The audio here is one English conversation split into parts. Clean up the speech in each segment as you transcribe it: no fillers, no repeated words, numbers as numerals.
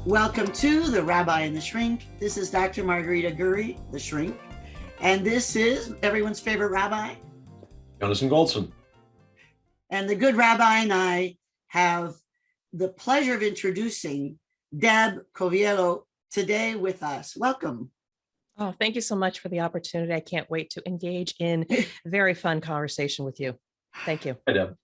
Welcome to the Rabbi and The Shrink. This is Dr. Margarita Gurri, The Shrink. And this is everyone's favorite rabbi, Yonason Goldson. And the good rabbi and I have the pleasure of introducing Deb Coviello today with us. Welcome. Oh, thank you so much for the opportunity. I can't wait to engage in a very fun conversation with you. Thank you. Hi, Deb.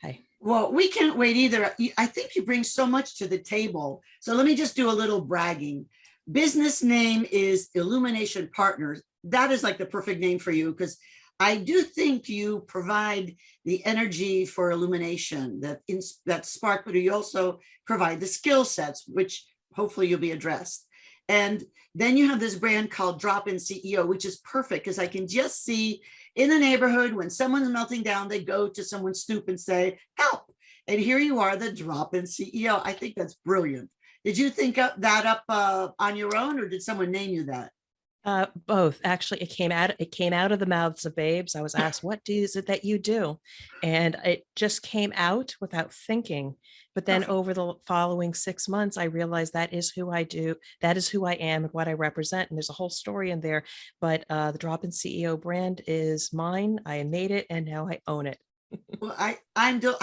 Hi. Well, we can't wait either. I think you bring so much to the table. So let me just do a little bragging. Business name is Illumination Partners. That is like the perfect name for you, because I do think you provide the energy for illumination, that spark, but you also provide the skill sets, which hopefully you'll be addressed. And then you have this brand called Drop-In CEO, which is perfect because I can just see in the neighborhood when someone's melting down, they go to someone's stoop and say, help. And here you are, the Drop-In CEO. I think that's brilliant. Did you think that up on your own, or did someone name you that? Both. Actually, it came out of the mouths of babes. I was asked, what is it that you do? And it just came out without thinking. But then over the following 6 months, I realized that is who I do. That is who I am and what I represent. And there's a whole story in there. But the Drop-In CEO brand is mine. I made it and now I own it. Well, I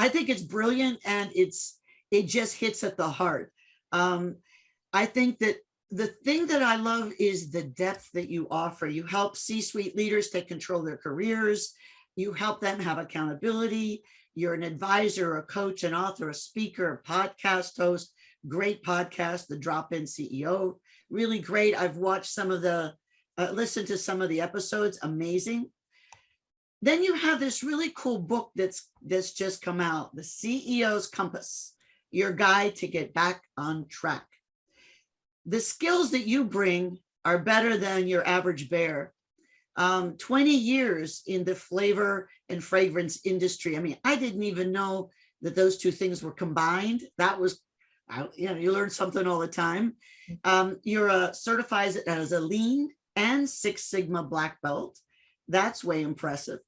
think it's brilliant, and it just hits at the heart. I think that the thing that I love is the depth that you offer. You help C-suite leaders take control of their careers. You help them have accountability. You're an advisor, a coach, an author, a speaker, a podcast host. Great podcast, The Drop-In CEO. Really great. I've watched listened to some of the episodes. Amazing. Then you have this really cool book that's just come out, The CEO's Compass, your guide to get back on track. The skills that you bring are better than your average bear. 20 years in the flavor and fragrance industry. I mean, I didn't even know that those two things were combined. That was, you learn something all the time. You're certified as a Lean and Six Sigma black belt. That's way impressive.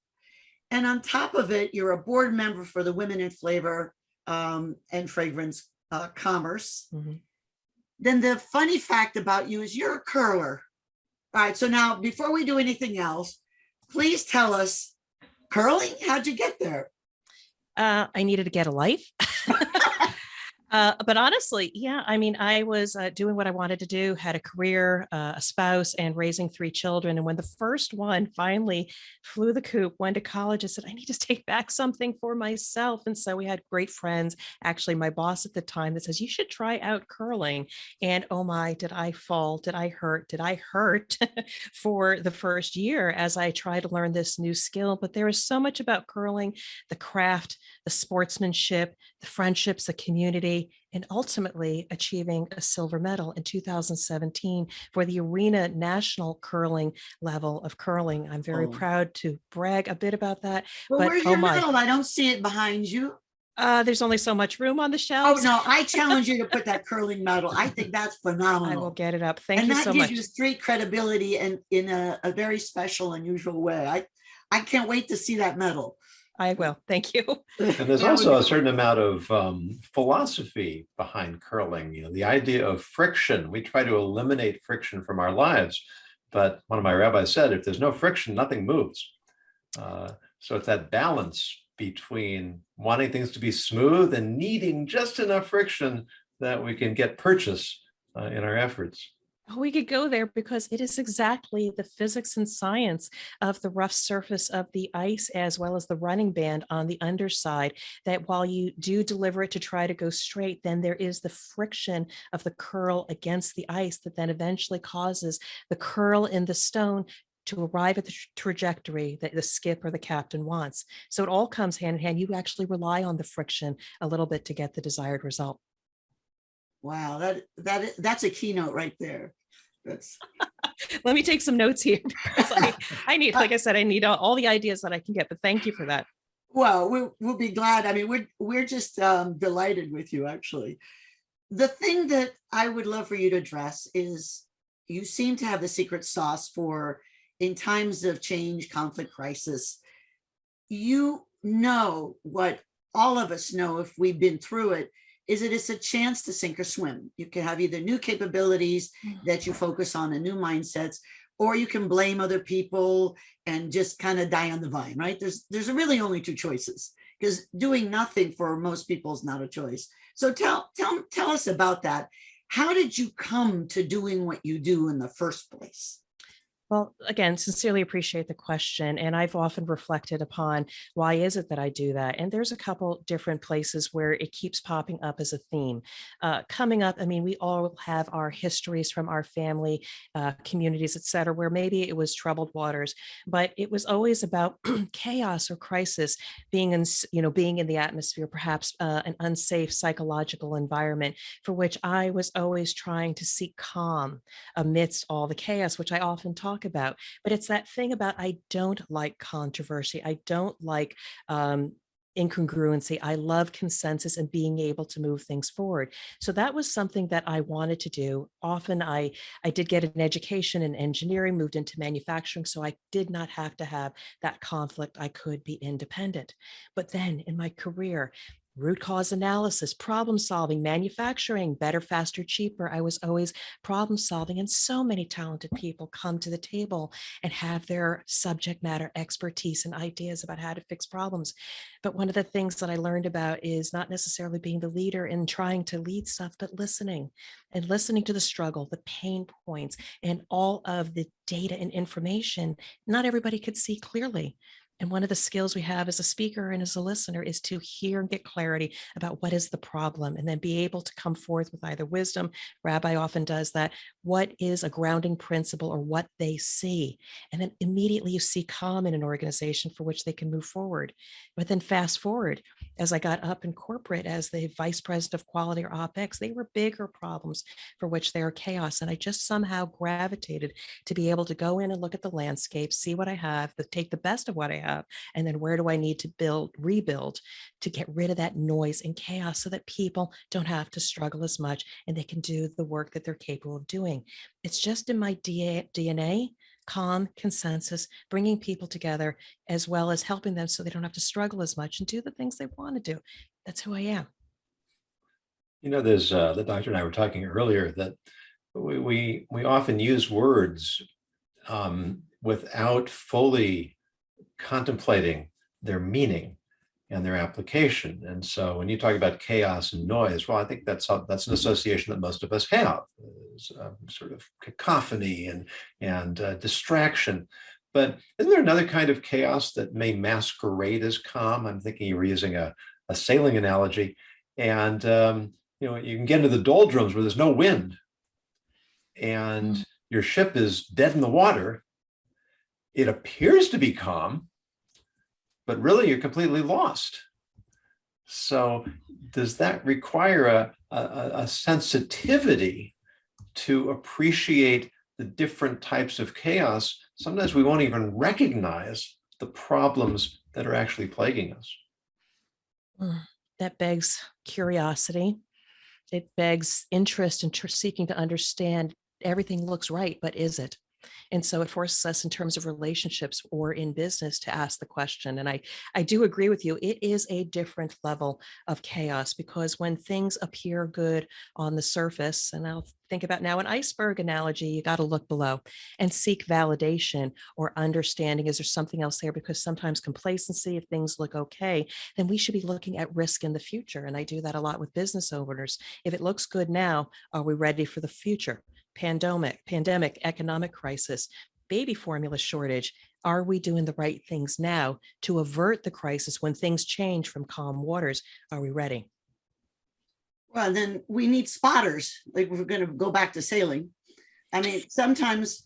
And on top of it, you're a board member for the Women in Flavor and Fragrance Commerce. Mm-hmm. Then the funny fact about you is you're a curler. All right, so now before we do anything else, please tell us, curling, how'd you get there? I needed to get a life. But honestly, yeah, I mean, I was doing what I wanted to do, had a career, a spouse, and raising 3 children. And when the first one finally flew the coop, went to college, I said, I need to take back something for myself. And so we had great friends. Actually, my boss at the time that says, you should try out curling. And oh my, did I fall? Did I hurt for the first year as I tried to learn this new skill? But there is so much about curling, the craft, the sportsmanship, the friendships, the community, and ultimately achieving a silver medal in 2017 for the arena national curling level of curling. I'm very proud to brag a bit about that. Well, but where's your medal? I don't see it behind you. There's only so much room on the shelves. Oh no, I challenge you to put that curling medal. I think that's phenomenal. I will get it up. Thank you so much. And that gives you street credibility and in a very special, unusual way. I can't wait to see that medal. I will. Thank you. And there's also a certain amount of philosophy behind curling. The idea of friction. We try to eliminate friction from our lives. But one of my rabbis said, if there's no friction, nothing moves. So it's that balance between wanting things to be smooth and needing just enough friction that we can get purchase in our efforts. We could go there because it is exactly the physics and science of the rough surface of the ice, as well as the running band on the underside, that while you do deliver it to try to go straight, then there is the friction of the curl against the ice that then eventually causes the curl in the stone to arrive at the trajectory that the skip or the captain wants. So it all comes hand in hand. You actually rely on the friction a little bit to get the desired result. Wow, that's a keynote right there. Let me take some notes here because I need, like I said, I need all the ideas that I can get, but thank you for that. Well, we'll be glad. I mean, we're just delighted with you, actually. The thing that I would love for you to address is you seem to have the secret sauce for in times of change, conflict, crisis. You know what all of us know if we've been through it, is that it's a chance to sink or swim. You can have either new capabilities that you focus on and new mindsets, or you can blame other people and just kind of die on the vine, right? There's really only two choices, because doing nothing for most people is not a choice. So tell us about that. How did you come to doing what you do in the first place? Well, again, sincerely appreciate the question. And I've often reflected upon why is it that I do that? And there's a couple different places where it keeps popping up as a theme. Coming up, I mean, we all have our histories from our family, communities, et cetera, where maybe it was troubled waters, but it was always about chaos or crisis being in, being in the atmosphere, perhaps an unsafe psychological environment for which I was always trying to seek calm amidst all the chaos, which I often talk about. But it's that thing about, I don't like controversy. I don't like incongruency. I love consensus and being able to move things forward. So that was something that I wanted to do. Often I did get an education in engineering, moved into manufacturing, so I did not have to have that conflict. I could be independent. But then in my career, root cause analysis, problem solving, manufacturing, better, faster, cheaper. I was always problem solving. And so many talented people come to the table and have their subject matter expertise and ideas about how to fix problems. But one of the things that I learned about is not necessarily being the leader in trying to lead stuff, but listening and listening to the struggle, the pain points, and all of the data and information not everybody could see clearly. And one of the skills we have as a speaker and as a listener is to hear and get clarity about what is the problem, and then be able to come forth with either wisdom. Rabbi often does that. What is a grounding principle, or what they see? And then immediately you see calm in an organization for which they can move forward. But then fast forward, as I got up in corporate as the vice president of quality or OpEx, they were bigger problems for which they are chaos. And I just somehow gravitated to be able to go in and look at the landscape, see what I have, take the best of what I have, and then where do I need to rebuild to get rid of that noise and chaos so that people don't have to struggle as much and they can do the work that they're capable of doing. It's just in my DNA, calm, consensus, bringing people together, as well as helping them so they don't have to struggle as much and do the things they want to do. That's who I am. There's the doctor and I were talking earlier that we often use words without fully contemplating their meaning and their application. And so when you talk about chaos and noise, well, I think that's an association that most of us have, sort of cacophony and distraction. But isn't there another kind of chaos that may masquerade as calm? I'm thinking you were using a sailing analogy, and you can get into the doldrums where there's no wind and your ship is dead in the water. It appears to be calm, but really you're completely lost. So does that require a sensitivity to appreciate the different types of chaos? Sometimes we won't even recognize the problems that are actually plaguing us. That begs curiosity. It begs interest in seeking to understand. Everything looks right, but is it? And so it forces us in terms of relationships or in business to ask the question. And I do agree with you. It is a different level of chaos, because when things appear good on the surface, and I'll think about now an iceberg analogy, you got to look below and seek validation or understanding. Is there something else there? Because sometimes complacency, if things look okay, then we should be looking at risk in the future. And I do that a lot with business owners. If it looks good now, are we ready for the future? Pandemic, economic crisis, baby formula shortage. Are we doing the right things now to avert the crisis when things change from calm waters? Are we ready? Well, and then we need spotters. Like, we're going to go back to sailing. I mean, sometimes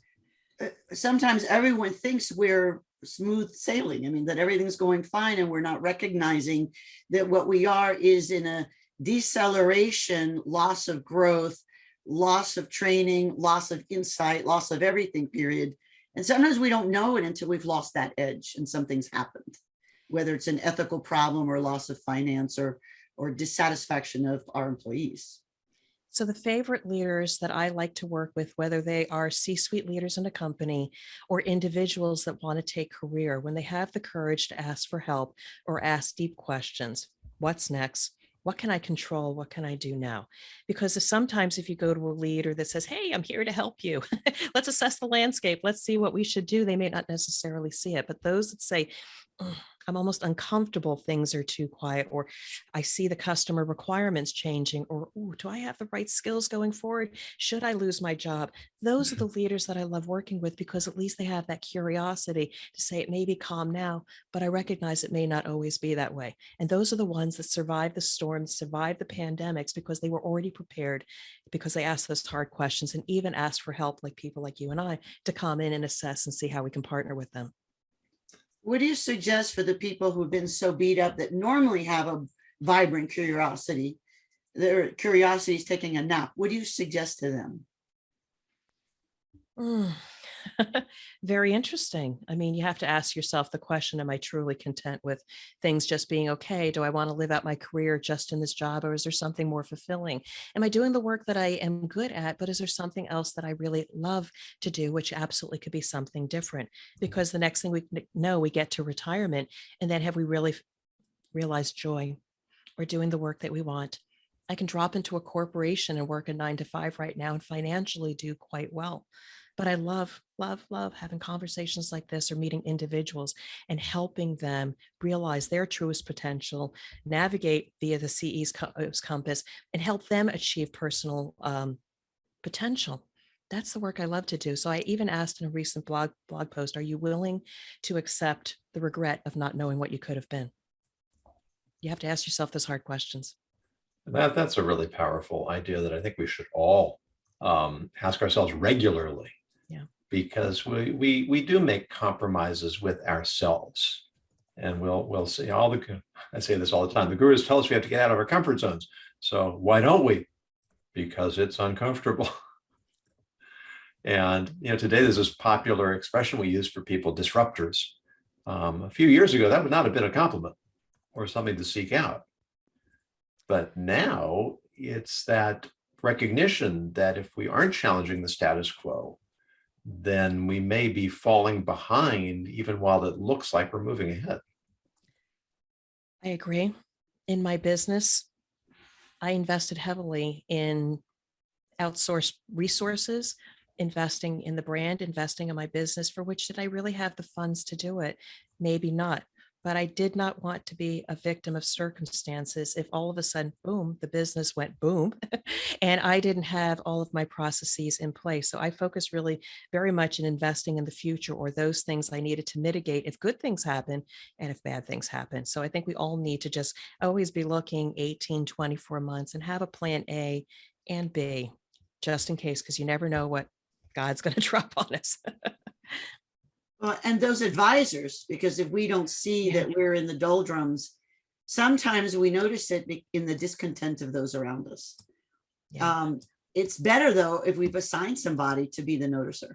everyone thinks we're smooth sailing. I mean, that everything's going fine, and we're not recognizing that what we are is in a deceleration, loss of growth, loss of training, loss of insight, loss of everything, period. And sometimes we don't know it until we've lost that edge and something's happened, whether it's an ethical problem or loss of finance or dissatisfaction of our employees. So the favorite leaders that I like to work with, whether they are C-suite leaders in a company or individuals that want to take career, when they have the courage to ask for help or ask deep questions, what's next? What can I control? What can I do now? Because sometimes if you go to a leader that says, hey, I'm here to help you, let's assess the landscape, let's see what we should do, they may not necessarily see it. But those that say, I'm almost uncomfortable, things are too quiet, or I see the customer requirements changing, or do I have the right skills going forward? Should I lose my job? Those are the leaders that I love working with, because at least they have that curiosity to say it may be calm now, but I recognize it may not always be that way. And those are the ones that survive the storms, survive the pandemics, because they were already prepared, because they asked those hard questions and even asked for help, like people like you and I, to come in and assess and see how we can partner with them. What do you suggest for the people who've been so beat up that normally have a vibrant curiosity? Their curiosity is taking a nap. What do you suggest to them? Very interesting. I mean, you have to ask yourself the question, am I truly content with things just being okay? Do I want to live out my career just in this job, or is there something more fulfilling? Am I doing the work that I am good at, but is there something else that I really love to do, which absolutely could be something different? Because the next thing we know, we get to retirement, and then have we really realized joy? We're doing the work that we want. I can drop into a corporation and work a 9 to 5 right now and financially do quite well. But I love, love, love having conversations like this, or meeting individuals and helping them realize their truest potential, navigate via the CE's compass, and help them achieve personal potential. That's the work I love to do. So I even asked in a recent blog post, are you willing to accept the regret of not knowing what you could have been? You have to ask yourself those hard questions. That's a really powerful idea that I think we should all ask ourselves regularly. Yeah. Because we do make compromises with ourselves, and we'll see I say this all the time. The gurus tell us we have to get out of our comfort zones. So why don't we? Because it's uncomfortable. And today there's this popular expression we use for people, disruptors. A few years ago, that would not have been a compliment or something to seek out. But now it's that recognition that if we aren't challenging the status quo, then we may be falling behind, even while it looks like we're moving ahead. I agree. In my business, I invested heavily in outsourced resources, investing in the brand, investing in my business. For which, did I really have the funds to do it? Maybe not. But I did not want to be a victim of circumstances if all of a sudden, boom, the business went boom, and I didn't have all of my processes in place. So I focused really very much in investing in the future, or those things I needed to mitigate if good things happen and if bad things happen. So I think we all need to just always be looking 18, 24 months and have a plan A and B, just in case, because you never know what God's going to drop on us. And those advisors, because if we don't see that we're in the doldrums, sometimes we notice it in the discontent of those around us. Yeah. It's better, though, if we've assigned somebody to be the noticer,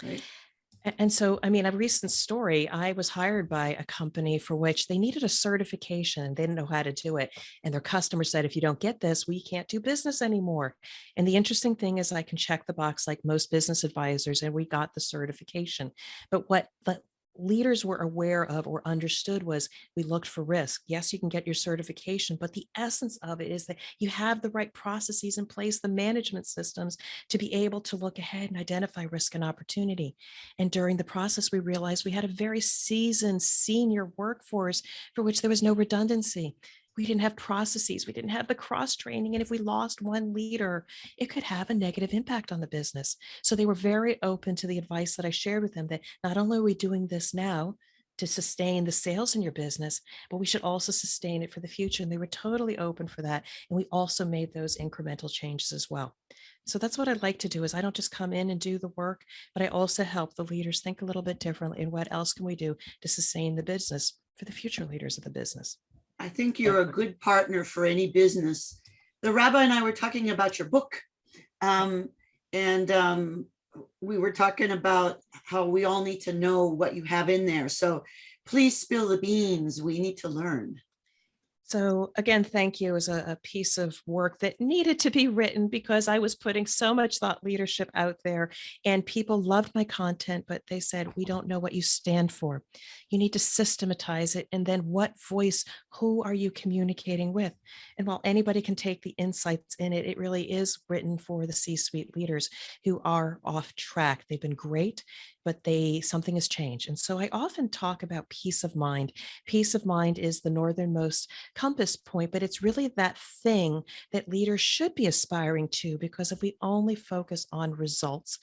right? And so, I mean, a recent story, I was hired by a company for which they needed a certification. They didn't know how to do it. And their customer said, if you don't get this, we can't do business anymore. And the interesting thing is I can check the box like most business advisors, and we got the certification. But what the leaders were aware of or understood was we looked for risk. Yes, you can get your certification, but the essence of it is that you have the right processes in place, the management systems, to be able to look ahead and identify risk and opportunity. And during the process, we realized we had a very seasoned senior workforce for which there was no redundancy. We didn't have processes. We didn't have the cross training. And if we lost one leader, it could have a negative impact on the business. So they were very open to the advice that I shared with them, that not only are we doing this now to sustain the sales in your business, but we should also sustain it for the future. And they were totally open for that. And we also made those incremental changes as well. So that's what I'd like to do, is I don't just come in and do the work, but I also help the leaders think a little bit differently. And what else can we do to sustain the business for the future leaders of the business? I think you're a good partner for any business. The rabbi and I were talking about your book, and we were talking about how we all need to know what you have in there. So please spill the beans. We need to learn. So again, thank you. It was a piece of work that needed to be written because I was putting so much thought leadership out there and people loved my content, but they said, we don't know what you stand for. You need to systematize it. And then what voice, who are you communicating with? And while anybody can take the insights in it, it really is written for the C-suite leaders who are off track. They've been great, but something has changed. And so I often talk about peace of mind. Peace of mind is the northernmost compass point, but it's really that thing that leaders should be aspiring to, because if we only focus on results,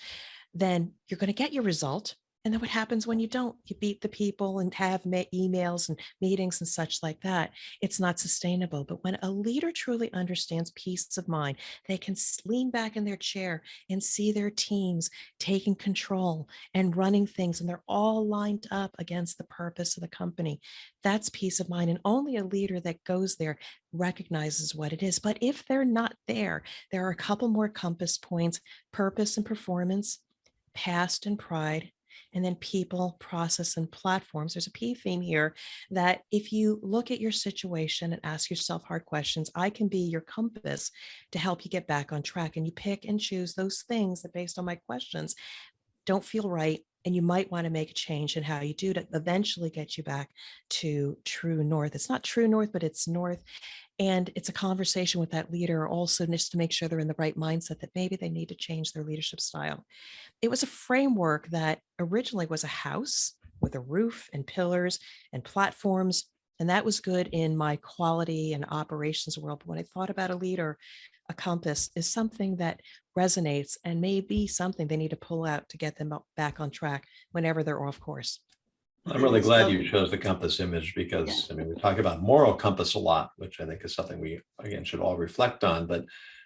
then you're going to get your result. And then what happens when you don't? You beat the people and have emails and meetings and such like that. It's not sustainable. But when a leader truly understands peace of mind, they can lean back in their chair and see their teams taking control and running things, and they're all lined up against the purpose of the company. That's peace of mind. And only a leader that goes there recognizes what it is. But if they're not there, there are a couple more compass points: purpose and performance, past and pride, and then people, process, and platforms. There's a P theme here that if you look at your situation and ask yourself hard questions, I can be your compass to help you get back on track. And you pick and choose those things that, based on my questions, don't feel right. And you might want to make a change in how you do to eventually get you back to true north. It's not true north, but it's north. And it's a conversation with that leader also, just to make sure they're in the right mindset that maybe they need to change their leadership style. It was a framework that originally was a house with a roof and pillars and platforms. And that was good in my quality and operations world. But when I thought about a leader, a compass is something that resonates and may be something they need to pull out to get them back on track whenever they're off course. I'm really glad you chose the compass image because, I mean, we talk about moral compass a lot, which I think is something we, again, should all reflect on. But,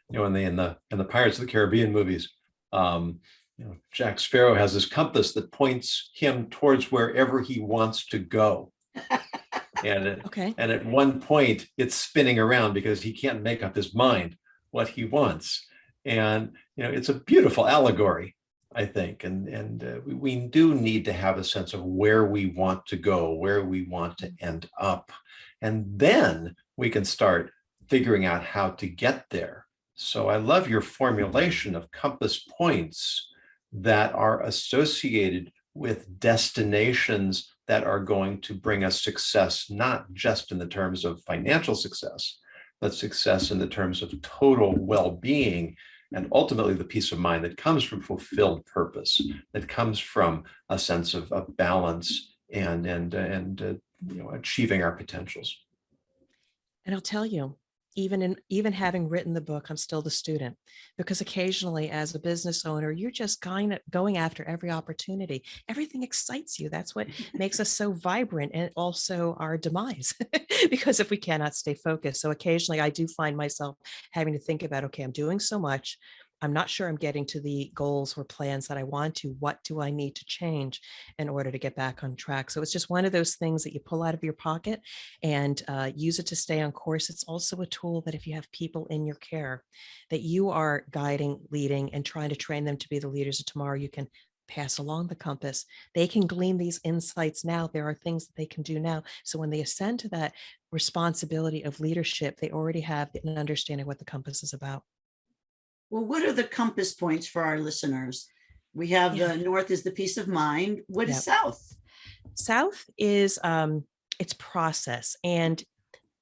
you know, in the Pirates of the Caribbean movies, you know, Jack Sparrow has this compass that points him towards wherever he wants to go. And at one point, it's spinning around because he can't make up his mind what he wants. And, you know, it's a beautiful allegory, I think. And we do need to have a sense of where we want to go, where we want to end up. And then we can start figuring out how to get there. So I love your formulation of compass points that are associated with destinations that are going to bring us success, not just in the terms of financial success, but success in the terms of total well-being, and ultimately the peace of mind that comes from fulfilled purpose, that comes from a sense of balance and you know, achieving our potentials. And I'll tell you, even having written the book, I'm still the student, because occasionally as a business owner, you're just going after every opportunity. Everything excites you. That's what makes us so vibrant, and also our demise, because if we cannot stay focused. So occasionally I do find myself having to think about, okay, I'm doing so much. I'm not sure I'm getting to the goals or plans that I want to. What do I need to change in order to get back on track? So it's just one of those things that you pull out of your pocket and use it to stay on course. It's also a tool that if you have people in your care that you are guiding, leading, and trying to train them to be the leaders of tomorrow, you can pass along the compass. They can glean these insights now. There are things that they can do now. So when they ascend to that responsibility of leadership, they already have an understanding what the compass is about. Well, what are the compass points for our listeners? We have the north is the peace of mind. What is south? South is its process. And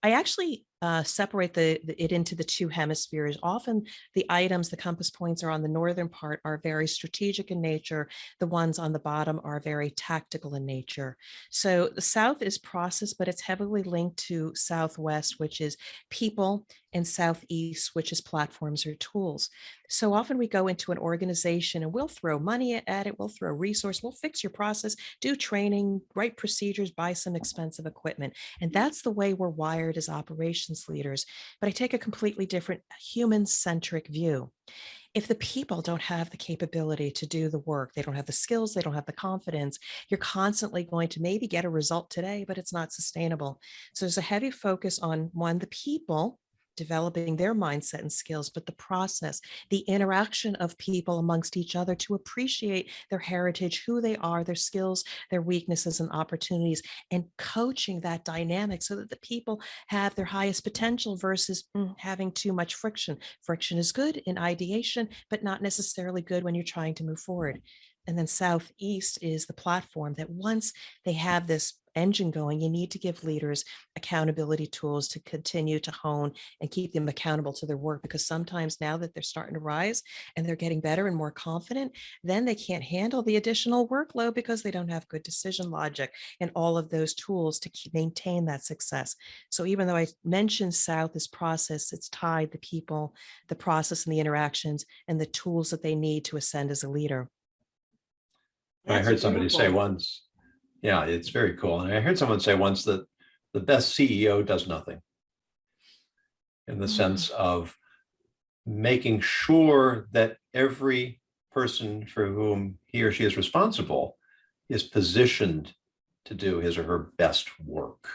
I actually separate it into the two hemispheres. Often the items, the compass points are on the northern part are very strategic in nature. The ones on the bottom are very tactical in nature. So the south is process, but it's heavily linked to southwest, which is people, and southeast, which is platforms or tools. So often we go into an organization and we'll throw money at it, we'll throw resource, we'll fix your process, do training, write procedures, buy some expensive equipment. And that's the way we're wired as operations leaders. But I take a completely different human-centric view. If the people don't have the capability to do the work, they don't have the skills, they don't have the confidence, you're constantly going to maybe get a result today, but it's not sustainable. So there's a heavy focus on, one, the people, developing their mindset and skills, but the process, the interaction of people amongst each other to appreciate their heritage, who they are, their skills, their weaknesses and opportunities, and coaching that dynamic so that the people have their highest potential versus having too much friction. Friction is good in ideation, but not necessarily good when you're trying to move forward. And then Southeast is the platform that once they have this engine going, you need to give leaders accountability tools to continue to hone and keep them accountable to their work. Because sometimes now that they're starting to rise and they're getting better and more confident, then they can't handle the additional workload because they don't have good decision logic and all of those tools to maintain that success. So even though I mentioned South as process, it's tied the people, the process and the interactions and the tools that they need to ascend as a leader. I heard somebody say beautiful. once, yeah, it's very cool. And I heard someone say once that the best CEO does nothing, in the sense of making sure that every person for whom he or she is responsible is positioned to do his or her best work.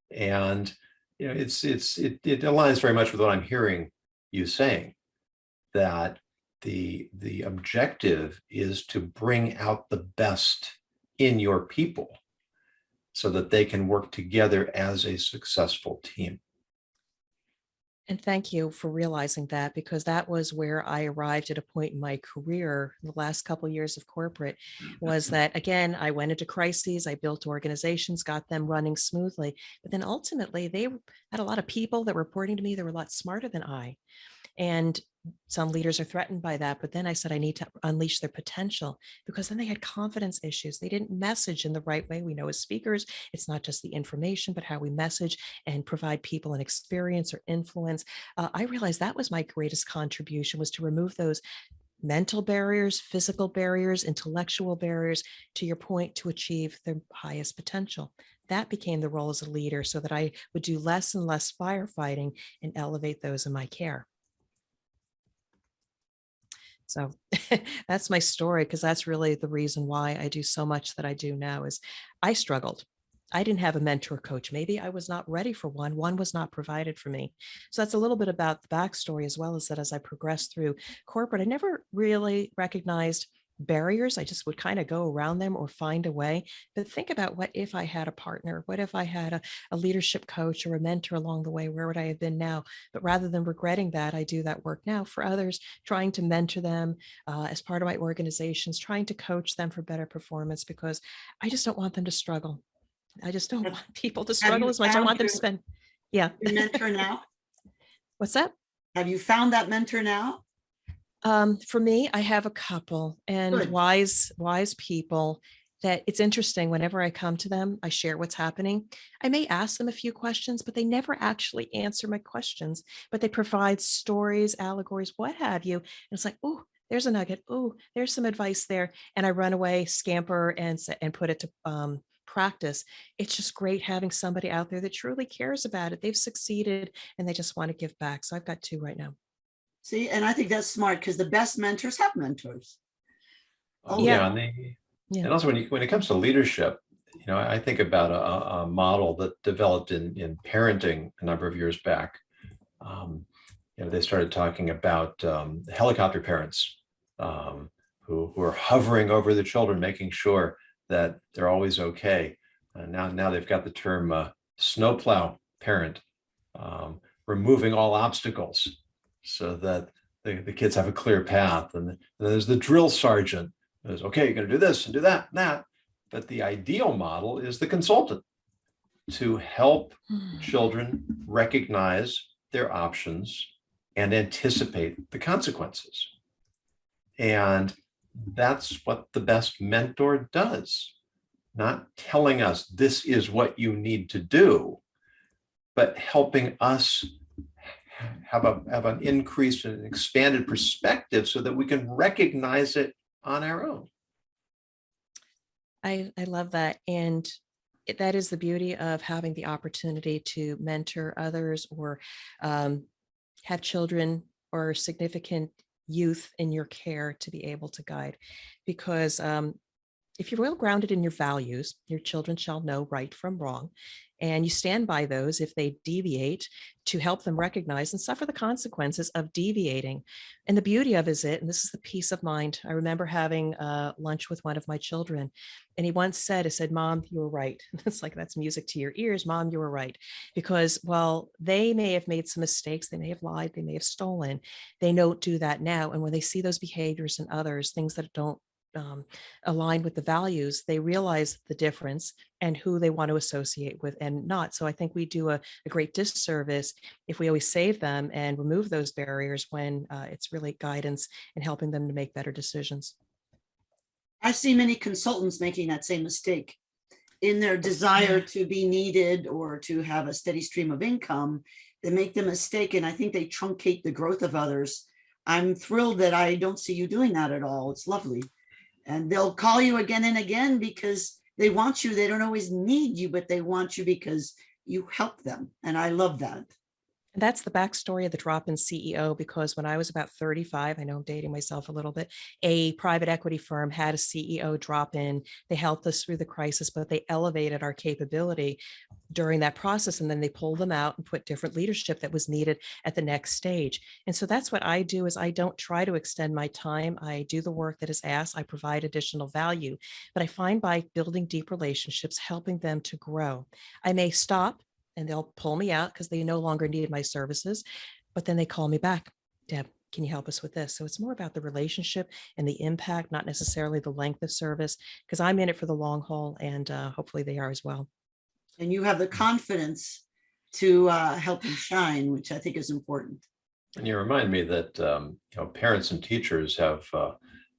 And you know, it aligns very much with what I'm hearing you saying, that the objective is to bring out the best in your people so that they can work together as a successful team. And thank you for realizing that, because that was where I arrived at a point in my career, the last couple of years of corporate, was that, again, I went into crises, I built organizations, got them running smoothly. But then ultimately, they had a lot of people that were reporting to me that were a lot smarter than I. And some leaders are threatened by that. But then I said, I need to unleash their potential, because then they had confidence issues. They didn't message in the right way. We know as speakers, it's not just the information, but how we message and provide people an experience or influence. I realized that was my greatest contribution, was to remove those mental barriers, physical barriers, intellectual barriers, to your point, to achieve their highest potential. That became the role as a leader, so that I would do less and less firefighting and elevate those in my care. So that's my story, because that's really the reason why I do so much that I do now. Is I struggled. I didn't have a mentor coach. Maybe I was not ready for one. One was not provided for me. So that's a little bit about the backstory, as well as that as I progressed through corporate, I never really recognized barriers. I just would kind of go around them or find a way. But think about, what if I had a partner? What if I had a leadership coach or a mentor along the way? Where would I have been now? But rather than regretting that, I do that work now for others, trying to mentor them as part of my organizations, trying to coach them for better performance, because I just don't want them to struggle. I just don't want people to Have struggle you as much. I found want them to spend. Yeah. your mentor now? What's that? Have you found that mentor now? For me, I have a couple, and Good. wise people that it's interesting. Whenever I come to them, I share what's happening. I may ask them a few questions, but they never actually answer my questions, but they provide stories, allegories, what have you. And it's like, oh, there's a nugget. Oh, there's some advice there. And I run away, scamper, and put it to practice. It's just great having somebody out there that truly cares about it. They've succeeded and they just want to give back. So I've got two right now. See, and I think that's smart, because the best mentors have mentors. Oh Yeah. yeah, and also when it comes to leadership, you know, I think about a model that developed in parenting a number of years back. You know, they started talking about helicopter parents who are hovering over the children, making sure that they're always okay. Now they've got the term snowplow parent, removing all obstacles so that the kids have a clear path. And there's the drill sergeant. There's, okay, you're going to do this and do that and that. But the ideal model is the consultant, to help children recognize their options and anticipate the consequences. And that's what the best mentor does. Not telling us this is what you need to do, but helping us have an increased and expanded perspective so that we can recognize it on our own. I love that. And that is the beauty of having the opportunity to mentor others, or have children or significant youth in your care to be able to guide. Because if you're well grounded in your values, your children shall know right from wrong. And you stand by those if they deviate, to help them recognize and suffer the consequences of deviating. And the beauty of it, and this is the peace of mind. I remember having lunch with one of my children, and he once said, Mom, you were right. It's like, that's music to your ears. Mom, you were right. Because while they may have made some mistakes, they may have lied, they may have stolen, they don't do that now. And when they see those behaviors in others, things that don't align with the values, they realize the difference and who they want to associate with and not. So I think we do a great disservice if we always save them and remove those barriers when it's really guidance and helping them to make better decisions. I see many consultants making that same mistake in their desire to be needed or to have a steady stream of income. They make the mistake, and I think they truncate the growth of others. I'm thrilled that I don't see you doing that at all. It's lovely. And they'll call you again and again because they want you. They don't always need you, but they want you because you help them. And I love that. And that's the backstory of the drop-in CEO, because when I was about 35, I know I'm dating myself a little bit, a private equity firm had a CEO drop in. They helped us through the crisis, but they elevated our capability during that process. And then they pulled them out and put different leadership that was needed at the next stage. And so that's what I do, is I don't try to extend my time. I do the work that is asked. I provide additional value, but I find by building deep relationships, helping them to grow. I may stop and they'll pull me out because they no longer need my services, but then they call me back. Deb, can you help us with this? So it's more about the relationship and the impact, not necessarily the length of service, because I'm in it for the long haul, and hopefully they are as well. And you have the confidence to help them shine, which I think is important. And you remind me that parents and teachers have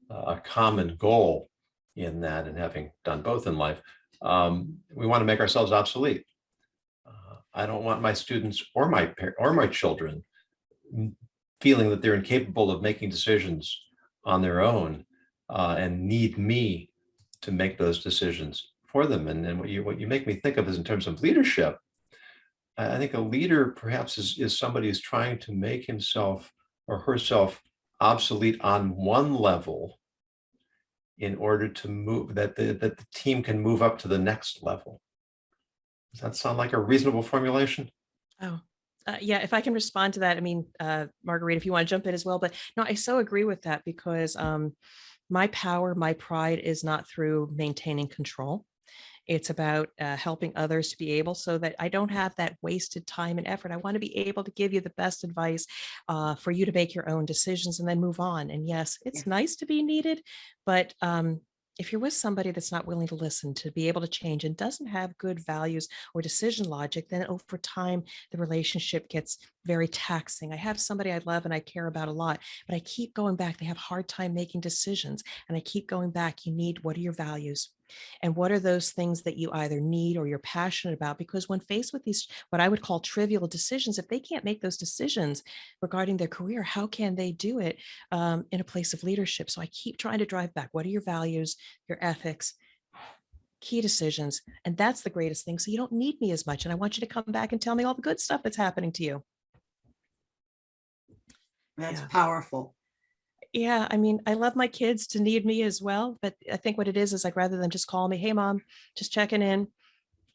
a common goal in that, and having done both in life, we want to make ourselves obsolete. I don't want my students or my children feeling that they're incapable of making decisions on their own and need me to make those decisions for them. And what you make me think of is in terms of leadership. I think a leader perhaps is somebody who's trying to make himself or herself obsolete on one level in order to move that the team can move up to the next level. Does that sound like a reasonable formulation? Oh, yeah, if I can respond to that. I mean, Margarita, if you want to jump in as well, but no, I so agree with that, because my power, my pride is not through maintaining control. It's about helping others to be able, so that I don't have that wasted time and effort. I want to be able to give you the best advice for you to make your own decisions and then move on. And yes, it's nice to be needed, but if you're with somebody that's not willing to listen, to be able to change, and doesn't have good values or decision logic, then over time, the relationship gets very taxing. I have somebody I love and I care about a lot, but I keep going back. They have a hard time making decisions. And I keep going back. What are your values? And what are those things that you either need or you're passionate about? Because when faced with these, what I would call trivial decisions, if they can't make those decisions regarding their career, how can they do it in a place of leadership? So I keep trying to drive back. What are your values, your ethics, key decisions? And that's the greatest thing. So you don't need me as much. And I want you to come back and tell me all the good stuff that's happening to you. That's powerful. Yeah, I mean, I love my kids to need me as well, but I think what it is like, rather than just call me, hey mom, just checking in.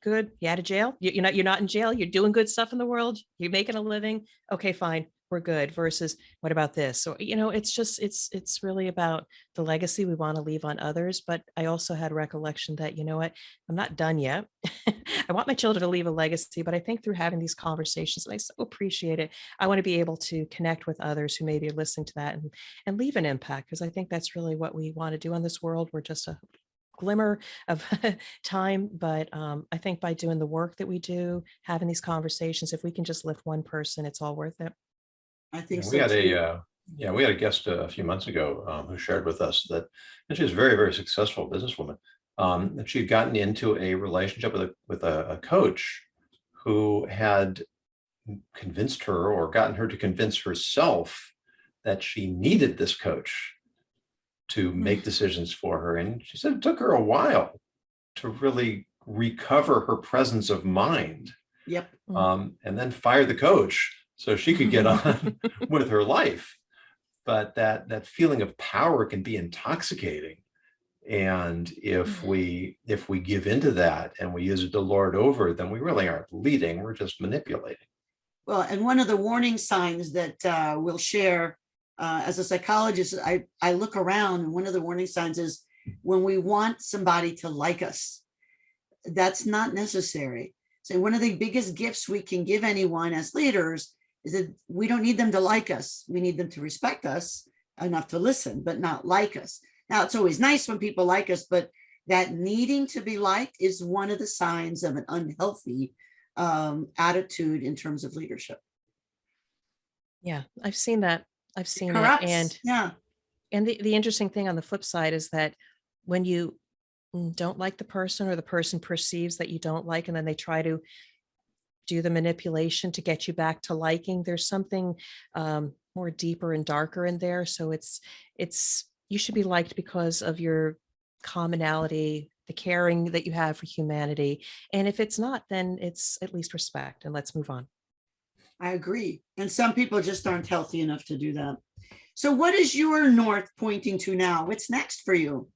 Good. You out of jail? You're not in jail. You're doing good stuff in the world. You're making a living. Okay, fine. We're good. Versus, what about this? So, it's really about the legacy we want to leave on others. But I also had recollection that, I'm not done yet. I want my children to leave a legacy, but I think through having these conversations, and I so appreciate it, I want to be able to connect with others who may be listening to that and leave an impact, because I think that's really what we want to do in this world. We're just a glimmer of time, but I think by doing the work that we do, having these conversations, if we can just lift one person, it's all worth it. I think so. We had a guest a few months ago who shared with us that, and she's a very, very successful businesswoman, that she'd gotten into a relationship with a coach who had convinced her, or gotten her to convince herself, that she needed this coach to make decisions for her. And she said it took her a while to really recover her presence of mind. Yep. And then fire the coach so she could get on with her life. But that feeling of power can be intoxicating. And if we give into that and we use it to lord over, then we really aren't leading, we're just manipulating. Well, and one of the warning signs that we'll share as a psychologist, I look around, and one of the warning signs is when we want somebody to like us. That's not necessary. So one of the biggest gifts we can give anyone as leaders is that we don't need them to like us. We need them to respect us enough to listen, but not like us. Now, it's always nice when people like us, but that needing to be liked is one of the signs of an unhealthy attitude in terms of leadership. Yeah, I've seen that. I've seen it. Corrupts. And the interesting thing on the flip side is that when you don't like the person, or the person perceives that you don't like, and then they try to do the manipulation to get you back to liking, there's something more deeper and darker in there. So it's you should be liked because of your commonality, the caring that you have for humanity. And if it's not, then it's at least respect, and let's move on. I agree. And some people just aren't healthy enough to do that. So what is your north pointing to now? What's next for you?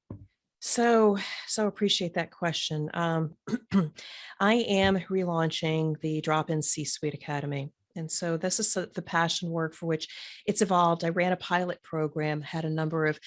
So appreciate that question. I am relaunching the Drop-In C-Suite Academy. And so this is the passion work for which it's evolved. I ran a pilot program, had a number of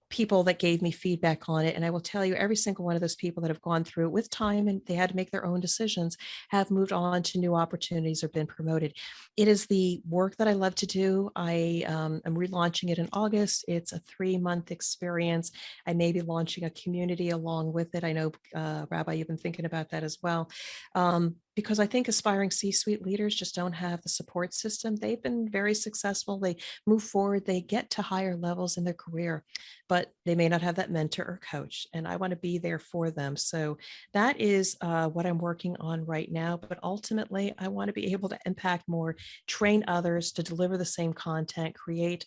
people that gave me feedback on it. And I will tell you, every single one of those people that have gone through it with time and they had to make their own decisions have moved on to new opportunities or been promoted. It is the work that I love to do. I am relaunching it in August. It's a 3-month experience. I may be launching a community along with it. I know, Rabbi, you've been thinking about that as well. Because I think aspiring C-suite leaders just don't have the support system. They've been very successful. They move forward, they get to higher levels in their career, but they may not have that mentor or coach. And I want to be there for them. So that is what I'm working on right now. But ultimately, I want to be able to impact more, train others to deliver the same content, create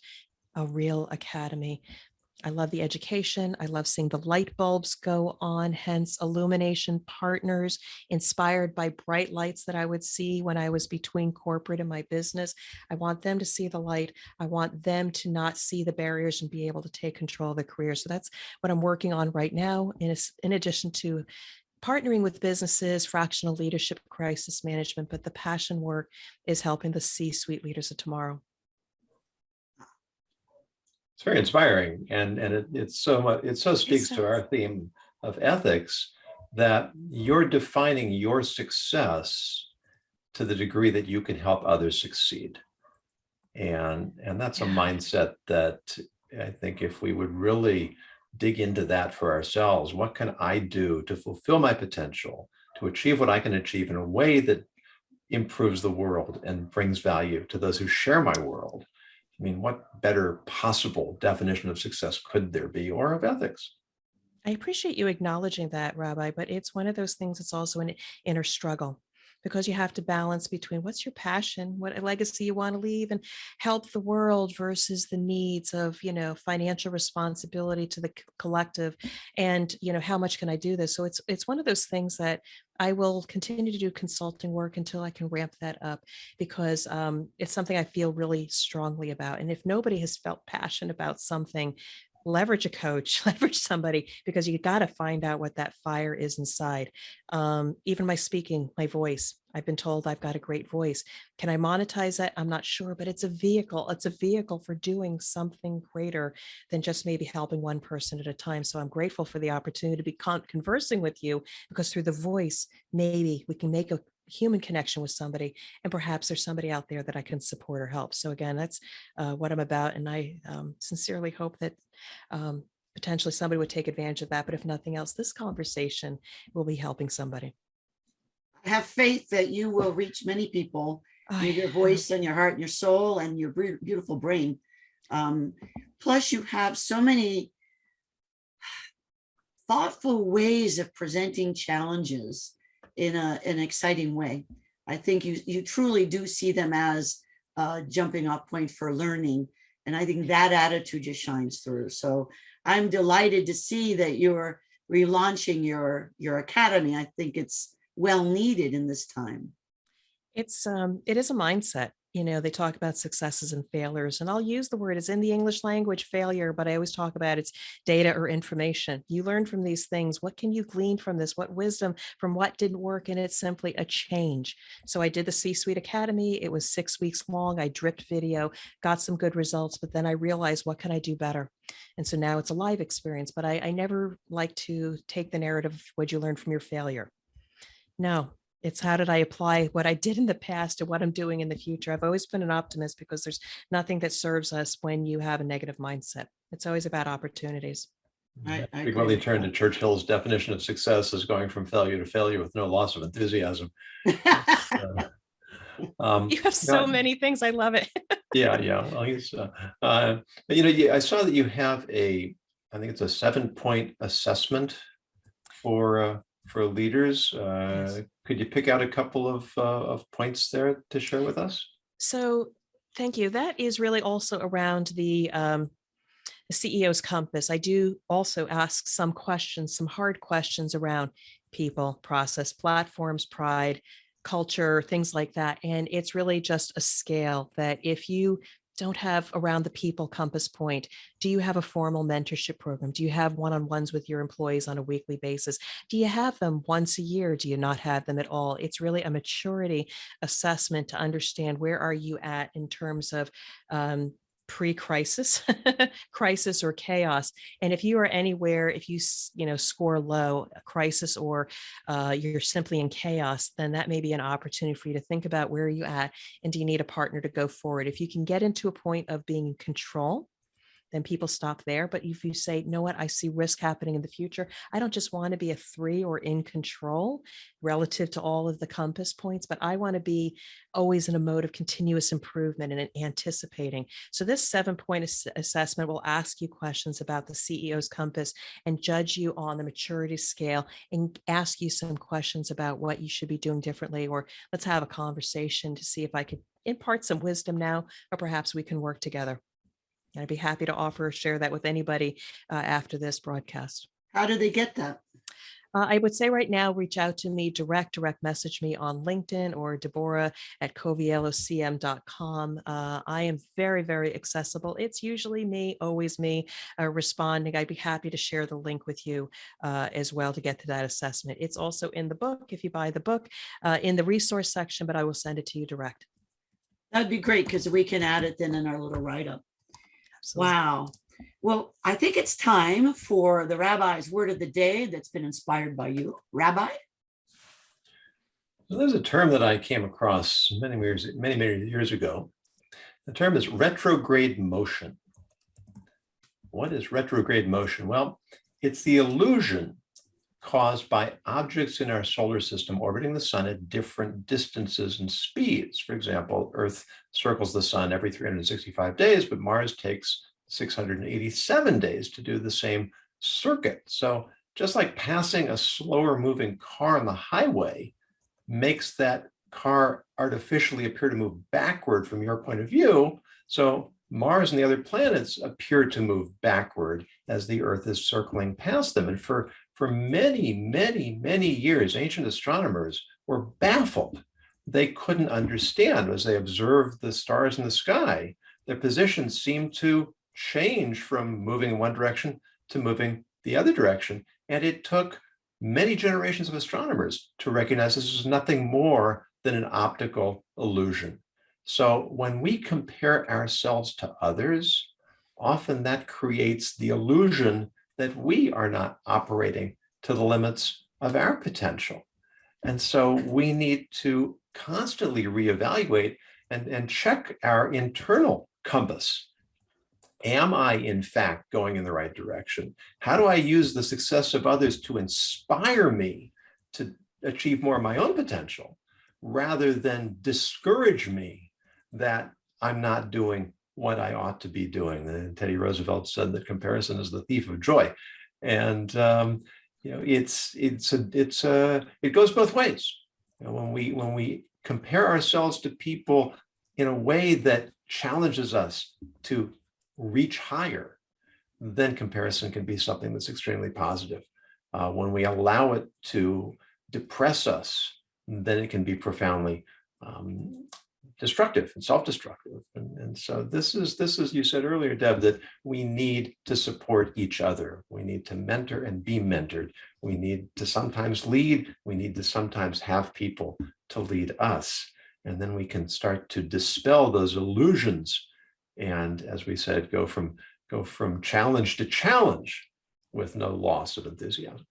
a real academy. I love the education. I love seeing the light bulbs go on, hence illumination partners inspired by bright lights that I would see when I was between corporate and my business. I want them to see the light. I want them to not see the barriers and be able to take control of their career. So that's what I'm working on right now, in addition to partnering with businesses, fractional leadership, crisis management, but the passion work is helping the C-suite leaders of tomorrow. It's very inspiring, and it so speaks to our theme of ethics, that you're defining your success to the degree that you can help others succeed. And that's a mindset that I think if we would really dig into that for ourselves, what can I do to fulfill my potential, to achieve what I can achieve in a way that improves the world and brings value to those who share my world? I mean, what better possible definition of success could there be, or of ethics? I appreciate you acknowledging that, Rabbi, but it's one of those things that's also an inner struggle, because you have to balance between what's your passion, what legacy you want to leave and help the world, versus the needs of, financial responsibility to the collective. And, how much can I do this? So it's one of those things that I will continue to do consulting work until I can ramp that up, because it's something I feel really strongly about. And if nobody has felt passion about something, leverage a coach, leverage somebody, because you got to find out what that fire is inside. Even my speaking, my voice, I've been told I've got a great voice. Can I monetize that? I'm not sure, but it's a vehicle. It's a vehicle for doing something greater than just maybe helping one person at a time. So I'm grateful for the opportunity to be conversing with you, because through the voice, maybe we can make a human connection with somebody, and perhaps there's somebody out there that I can support or help. So again, that's what I'm about. And I sincerely hope that potentially somebody would take advantage of that. But if nothing else, this conversation will be helping somebody. I have faith that you will reach many people with your voice and your heart and your soul and your beautiful brain. Plus, you have so many thoughtful ways of presenting challenges in an exciting way. I think you truly do see them as a jumping off point for learning. And I think that attitude just shines through. So I'm delighted to see that you're relaunching your academy. I think it's well needed in this time. It is a mindset. they talk about successes and failures, and I'll use the word, it's in the English language, failure, but I always talk about it's data or information. You learn from these things. What can you glean from this? What wisdom from what didn't work? And it's simply a change. So I did the C-Suite Academy. It was 6 weeks long. I dripped video, got some good results, but then I realized, what can I do better? And so now it's a live experience, but I never like to take the narrative, what'd you learn from your failure? No, it's how did I apply what I did in the past to what I'm doing in the future? I've always been an optimist because there's nothing that serves us when you have a negative mindset. It's always about opportunities. I Frequently agree with turn to that. Churchill's definition of success as going from failure to failure with no loss of enthusiasm. Uh, You have so many things. I love it. yeah. Well, but I saw that you have I think it's a 7-point assessment for leaders. Yes. Could you pick out a couple of points there to share with us? So thank you. That is really also around the CEO's compass. I do also ask some questions, some hard questions around people, process, platforms, pride, culture, things like that. And it's really just a scale that if you don't have around the people compass point, do you have a formal mentorship program? Do you have one-on-ones with your employees on a weekly basis? Do you have them once a year? Do you not have them at all? It's really a maturity assessment to understand where are you at in terms of pre-crisis, crisis, or chaos. And if you are anywhere, if you score low, a crisis, or you're simply in chaos, then that may be an opportunity for you to think about where are you at, and do you need a partner to go forward. If you can get into a point of being in control, then people stop there. But if you say, you know what, I see risk happening in the future, I don't just want to be a 3 or in control relative to all of the compass points, but I want to be always in a mode of continuous improvement and anticipating. So this 7-point assessment will ask you questions about the CEO's compass and judge you on the maturity scale and ask you some questions about what you should be doing differently, or let's have a conversation to see if I could impart some wisdom now, or perhaps we can work together. I'd be happy to share that with anybody after this broadcast. How do they get that? I would say right now, reach out to me, direct message me on LinkedIn or Deborah at coviellocm.com. I am very, very accessible. It's usually me, always me responding. I'd be happy to share the link with you as well to get to that assessment. It's also in the book, if you buy the book, in the resource section, but I will send it to you direct. That'd be great, because we can add it then in our little write-up. Absolutely. Wow. Well, I think it's time for the Rabbi's word of the day that's been inspired by you. Rabbi? So there's a term that I came across many years ago. The term is retrograde motion. What is retrograde motion? Well, it's the illusion caused by objects in our solar system orbiting the sun at different distances and speeds. For example, Earth circles the sun every 365 days, but Mars takes 687 days to do the same circuit. So just like passing a slower moving car on the highway makes that car artificially appear to move backward from your point of view, so Mars and the other planets appear to move backward as the Earth is circling past them. And for many years, ancient astronomers were baffled. They couldn't understand as they observed the stars in the sky. Their positions seemed to change from moving in one direction to moving the other direction. And it took many generations of astronomers to recognize this was nothing more than an optical illusion. So when we compare ourselves to others, often that creates the illusion that we are not operating to the limits of our potential. And so we need to constantly reevaluate and check our internal compass. Am I, in fact, going in the right direction? How do I use the success of others to inspire me to achieve more of my own potential, rather than discourage me that I'm not doing what I ought to be doing? And Teddy Roosevelt said that comparison is the thief of joy. And it goes both ways. When we compare ourselves to people in a way that challenges us to reach higher, then comparison can be something that's extremely positive. When we allow it to depress us, then it can be profoundly destructive and self-destructive. And so this is, you said earlier, Deb, that we need to support each other. We need to mentor and be mentored. We need to sometimes lead. We need to sometimes have people to lead us. And then we can start to dispel those illusions. And as we said, go from challenge to challenge with no loss of enthusiasm.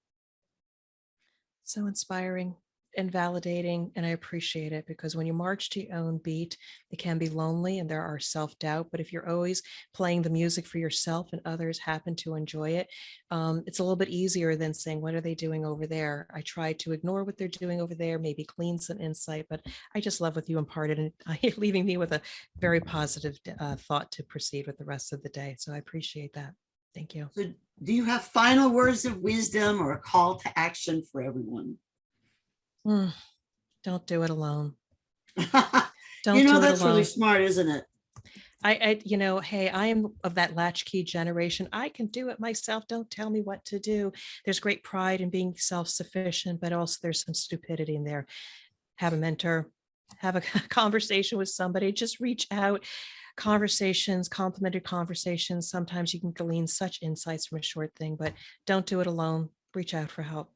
So inspiring and validating, and I appreciate it, because when you march to your own beat, it can be lonely and there are self-doubt. But if you're always playing the music for yourself and others happen to enjoy it, it's a little bit easier than saying, what are they doing over there? I try to ignore what they're doing over there, maybe glean some insight, but I just love what you imparted, and leaving me with a very positive thought to proceed with the rest of the day. So I appreciate that. Thank you. So do you have final words of wisdom or a call to action for everyone? Don't do it alone. Don't that's really smart, isn't it? Hey, I am of that latchkey generation. I can do it myself. Don't tell me what to do. There's great pride in being self-sufficient, but also there's some stupidity in there. Have a mentor, have a conversation with somebody, just reach out. Conversations, complimented conversations. Sometimes you can glean such insights from a short thing, but don't do it alone. Reach out for help.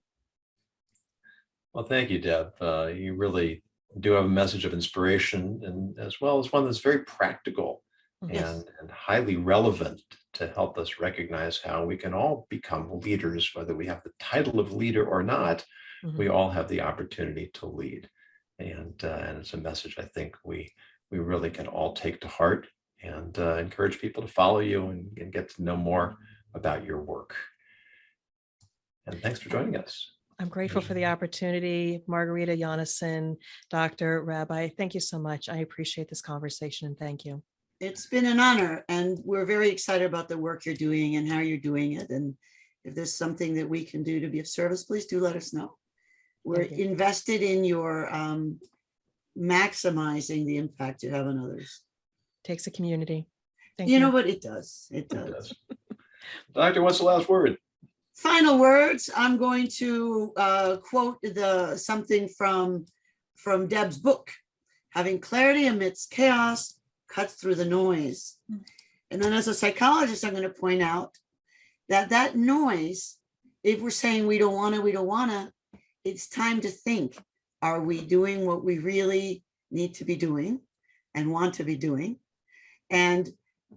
Well, thank you, Deb. You really do have a message of inspiration, and as well as one that's very practical and highly relevant to help us recognize how we can all become leaders, whether we have the title of leader or not. We all have the opportunity to lead, and it's a message I think we really can all take to heart, and encourage people to follow you and get to know more about your work. And thanks for joining us. I'm grateful for the opportunity. Margarita, Yonason, Dr. Rabbi, thank you so much. I appreciate this conversation, and thank you. It's been an honor, and we're very excited about the work you're doing and how you're doing it. And if there's something that we can do to be of service, please do let us know. We're invested in your maximizing the impact you have on others. Takes a community. Thank you. You know what? It does. It does. Doctor, what's the last word? Final words. I'm going to quote something from Deb's book. Having clarity amidst chaos cuts through the noise. And then as a psychologist, I'm going to point out that noise, if we're saying we don't want to, it's time to think. Are we doing what we really need to be doing and want to be doing? And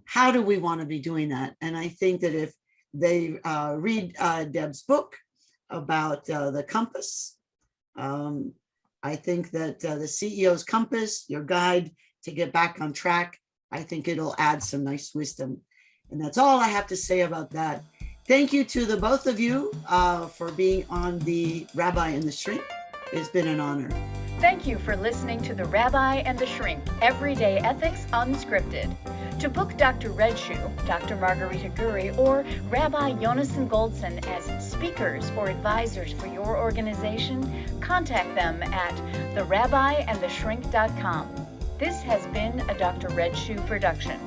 how do we want to be doing that? And I think that if they read Deb's book about the compass, I think that the CEO's compass, your guide to get back on track, I think it'll add some nice wisdom. And that's all I have to say about that. Thank you to the both of you for being on the Rabbi and the Shrink. It's been an honor. Thank you for listening to the Rabbi and the Shrink, Everyday Ethics Unscripted. To book Dr. Redshoe, Dr. Margarita Gurri, or Rabbi Yonason Goldson as speakers or advisors for your organization, contact them at therabbiandtheshrink.com. This has been a Dr. Redshoe production.